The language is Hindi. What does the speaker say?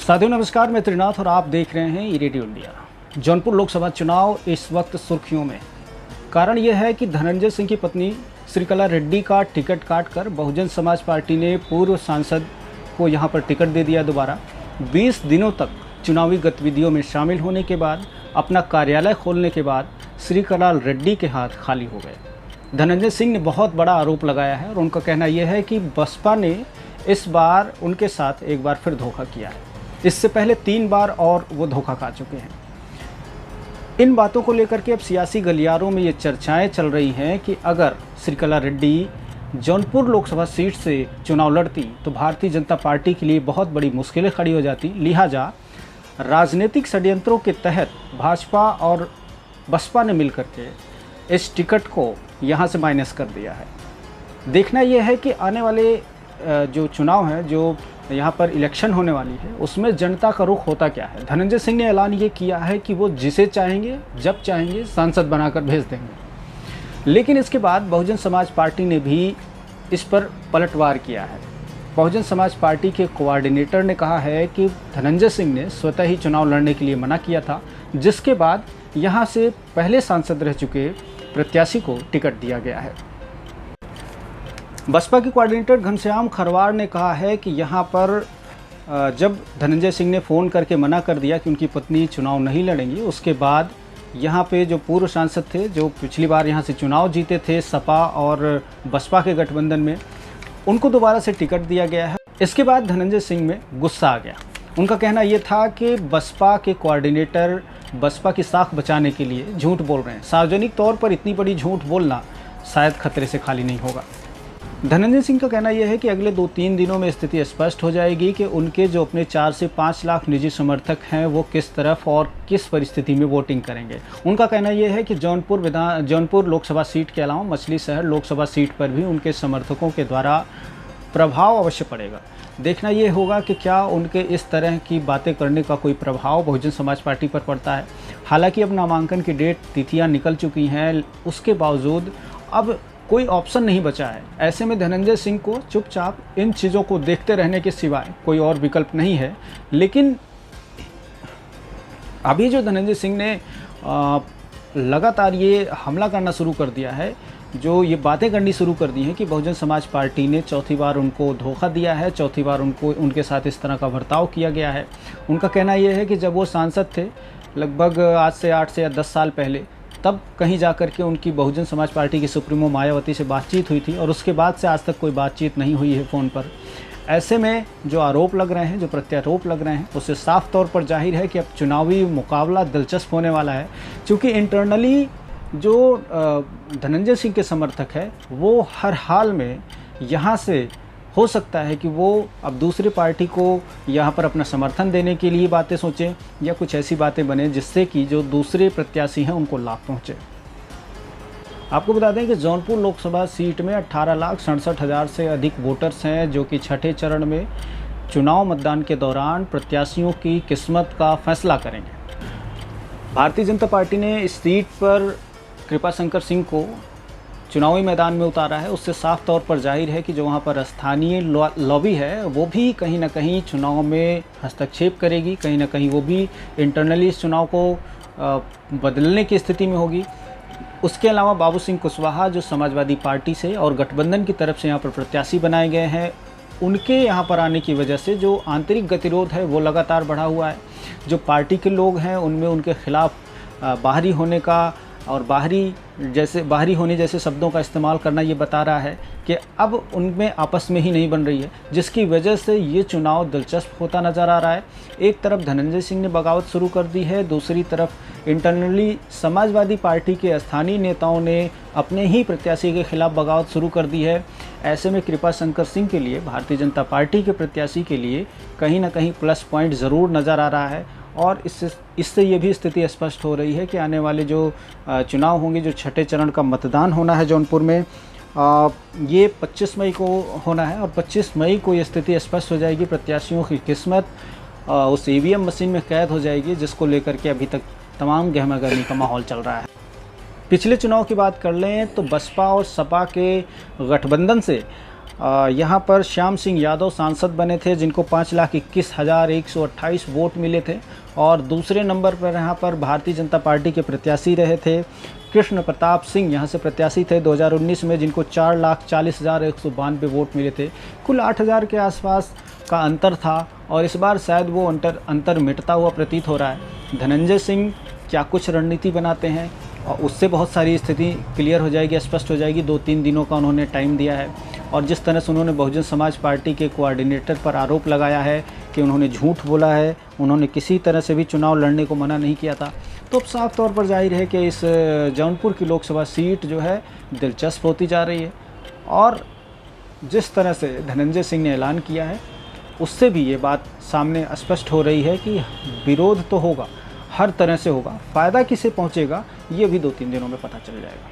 साथियों नमस्कार, मैं त्रिनाथ और आप देख रहे हैं रेडियो इंडिया। जौनपुर लोकसभा चुनाव इस वक्त सुर्खियों में। कारण यह है कि धनंजय सिंह की पत्नी श्रीकला रेड्डी का टिकट काटकर बहुजन समाज पार्टी ने पूर्व सांसद को यहां पर टिकट दे दिया दोबारा। 20 दिनों तक चुनावी गतिविधियों में शामिल होने के बाद, अपना कार्यालय खोलने के बाद श्रीकला रेड्डी के हाथ खाली हो गए। धनंजय सिंह ने बहुत बड़ा आरोप लगाया है और उनका कहना यह है कि बसपा ने इस बार उनके साथ एक बार फिर धोखा किया है। इससे पहले 3 बार और वो धोखा खा चुके हैं। इन बातों को लेकर के अब सियासी गलियारों में ये चर्चाएं चल रही हैं कि अगर श्रीकला रेड्डी जौनपुर लोकसभा सीट से चुनाव लड़ती तो भारतीय जनता पार्टी के लिए बहुत बड़ी मुश्किलें खड़ी हो जाती। लिहाजा राजनीतिक षड्यंत्रों के तहत भाजपा और बसपा ने मिलकर के इस टिकट को यहाँ से माइनस कर दिया है। देखना यह है कि आने वाले जो चुनाव है, जो यहाँ पर इलेक्शन होने वाली है, उसमें जनता का रुख होता क्या है। धनंजय सिंह ने ऐलान ये किया है कि वो जिसे चाहेंगे जब चाहेंगे सांसद बनाकर भेज देंगे, लेकिन इसके बाद बहुजन समाज पार्टी ने भी इस पर पलटवार किया है। बहुजन समाज पार्टी के कोऑर्डिनेटर ने कहा है कि धनंजय सिंह ने स्वतः ही चुनाव लड़ने के लिए मना किया था, जिसके बाद यहाँ से पहले सांसद रह चुके प्रत्याशी को टिकट दिया गया है। बसपा के कोऑर्डिनेटर घनश्याम खरवार ने कहा है कि यहाँ पर जब धनंजय सिंह ने फ़ोन करके मना कर दिया कि उनकी पत्नी चुनाव नहीं लड़ेंगी, उसके बाद यहाँ पे जो पूर्व सांसद थे, जो पिछली बार यहाँ से चुनाव जीते थे सपा और बसपा के गठबंधन में, उनको दोबारा से टिकट दिया गया है। इसके बाद धनंजय सिंह में गुस्सा आ गया। उनका कहना ये था कि बसपा के कोऑर्डिनेटर बसपा की साख बचाने के लिए झूठ बोल रहे हैं। सार्वजनिक तौर पर इतनी बड़ी झूठ बोलना शायद खतरे से खाली नहीं होगा। धनंजय सिंह का कहना यह है कि अगले 2-3 दिनों में स्थिति स्पष्ट हो जाएगी कि उनके जो अपने 4 से 5 लाख निजी समर्थक हैं वो किस तरफ और किस परिस्थिति में वोटिंग करेंगे। उनका कहना यह है कि जौनपुर लोकसभा सीट के अलावा मछली शहर लोकसभा सीट पर भी उनके समर्थकों के द्वारा प्रभाव अवश्य पड़ेगा। देखना ये होगा कि क्या उनके इस तरह की बातें करने का कोई प्रभाव बहुजन समाज पार्टी पर पड़ता है। हालांकि अब नामांकन की डेट तिथियां निकल चुकी हैं, उसके बावजूद अब कोई ऑप्शन नहीं बचा है। ऐसे में धनंजय सिंह को चुपचाप इन चीज़ों को देखते रहने के सिवाय कोई और विकल्प नहीं है। लेकिन अभी जो धनंजय सिंह ने लगातार ये हमला करना शुरू कर दिया है, जो ये बातें करनी शुरू कर दी हैं कि बहुजन समाज पार्टी ने चौथी बार उनको धोखा दिया है, चौथी बार उनके साथ इस तरह का बर्ताव किया गया है। उनका कहना यह है कि जब वो सांसद थे लगभग आज से 8 से या 10 साल पहले, तब कहीं जा कर के उनकी बहुजन समाज पार्टी की सुप्रीमो मायावती से बातचीत हुई थी और उसके बाद से आज तक कोई बातचीत नहीं हुई है फ़ोन पर। ऐसे में जो आरोप लग रहे हैं, जो प्रत्यारोप लग रहे हैं, उससे साफ तौर पर जाहिर है कि अब चुनावी मुकाबला दिलचस्प होने वाला है। क्योंकि इंटरनली जो धनंजय सिंह के समर्थक है वो हर हाल में यहाँ से हो सकता है कि वो अब दूसरी पार्टी को यहाँ पर अपना समर्थन देने के लिए बातें सोचें या कुछ ऐसी बातें बने जिससे कि जो दूसरे प्रत्याशी हैं उनको लाभ पहुँचे। आपको बता दें कि जौनपुर लोकसभा सीट में 18,67,000 से अधिक वोटर्स हैं, जो कि छठे चरण में चुनाव मतदान के दौरान प्रत्याशियों की किस्मत का फैसला करेंगे। भारतीय जनता पार्टी ने इस सीट पर कृपाशंकर सिंह को चुनावी मैदान में उतारा है। उससे साफ तौर पर जाहिर है कि जो वहाँ पर स्थानीय लॉबी है वो भी कहीं ना कहीं चुनाव में हस्तक्षेप करेगी, कहीं ना कहीं वो भी इंटरनली इस चुनाव को बदलने की स्थिति में होगी। उसके अलावा बाबू सिंह कुशवाहा जो समाजवादी पार्टी से और गठबंधन की तरफ से यहाँ पर प्रत्याशी बनाए गए हैं, उनके यहाँ पर आने की वजह से जो आंतरिक गतिरोध है वो लगातार बढ़ा हुआ है। जो पार्टी के लोग हैं उनमें उनके खिलाफ बाहरी होने का और बाहरी होने जैसे शब्दों का इस्तेमाल करना ये बता रहा है कि अब उनमें आपस में ही नहीं बन रही है, जिसकी वजह से ये चुनाव दिलचस्प होता नज़र आ रहा है। एक तरफ धनंजय सिंह ने बगावत शुरू कर दी है, दूसरी तरफ इंटरनली समाजवादी पार्टी के स्थानीय नेताओं ने अपने ही प्रत्याशी के खिलाफ बगावत शुरू कर दी है। ऐसे में कृपाशंकर सिंह के लिए, भारतीय जनता पार्टी के प्रत्याशी के लिए कहीं ना कहीं प्लस पॉइंट ज़रूर नज़र आ रहा है। और इससे ये भी स्थिति स्पष्ट हो रही है कि आने वाले जो चुनाव होंगे, जो छठे चरण का मतदान होना है जौनपुर में, ये 25 मई को होना है और 25 मई को ये स्थिति स्पष्ट हो जाएगी। प्रत्याशियों की किस्मत उस ईवीएम मशीन में कैद हो जाएगी, जिसको लेकर के अभी तक तमाम गहमागहमी का माहौल चल रहा है। पिछले चुनाव की बात कर लें तो बसपा और सपा के गठबंधन से यहाँ पर श्याम सिंह यादव सांसद बने थे, जिनको 5,21,128 वोट मिले थे। और दूसरे नंबर पर यहाँ पर भारतीय जनता पार्टी के प्रत्याशी रहे थे कृष्ण प्रताप सिंह, यहाँ से प्रत्याशी थे 2019 में, जिनको 4,40,192 वोट मिले थे। कुल 8,000 के आसपास का अंतर था और इस बार शायद वो अंतर मिटता हुआ प्रतीत हो रहा है। धनंजय सिंह क्या कुछ रणनीति बनाते हैं और उससे बहुत सारी स्थिति क्लियर हो जाएगी, स्पष्ट हो जाएगी। 2-3 दिनों का उन्होंने टाइम दिया है और जिस तरह से उन्होंने बहुजन समाज पार्टी के कोऑर्डिनेटर पर आरोप लगाया है कि उन्होंने झूठ बोला है, उन्होंने किसी तरह से भी चुनाव लड़ने को मना नहीं किया था, तो अब साफ तौर पर जाहिर है कि इस जौनपुर की लोकसभा सीट जो है दिलचस्प होती जा रही है। और जिस तरह से धनंजय सिंह ने ऐलान किया है उससे भी ये बात सामने स्पष्ट हो रही है कि विरोध तो होगा, हर तरह से होगा, फ़ायदा किसे पहुंचेगा ये भी 2-3 दिनों में पता चल जाएगा।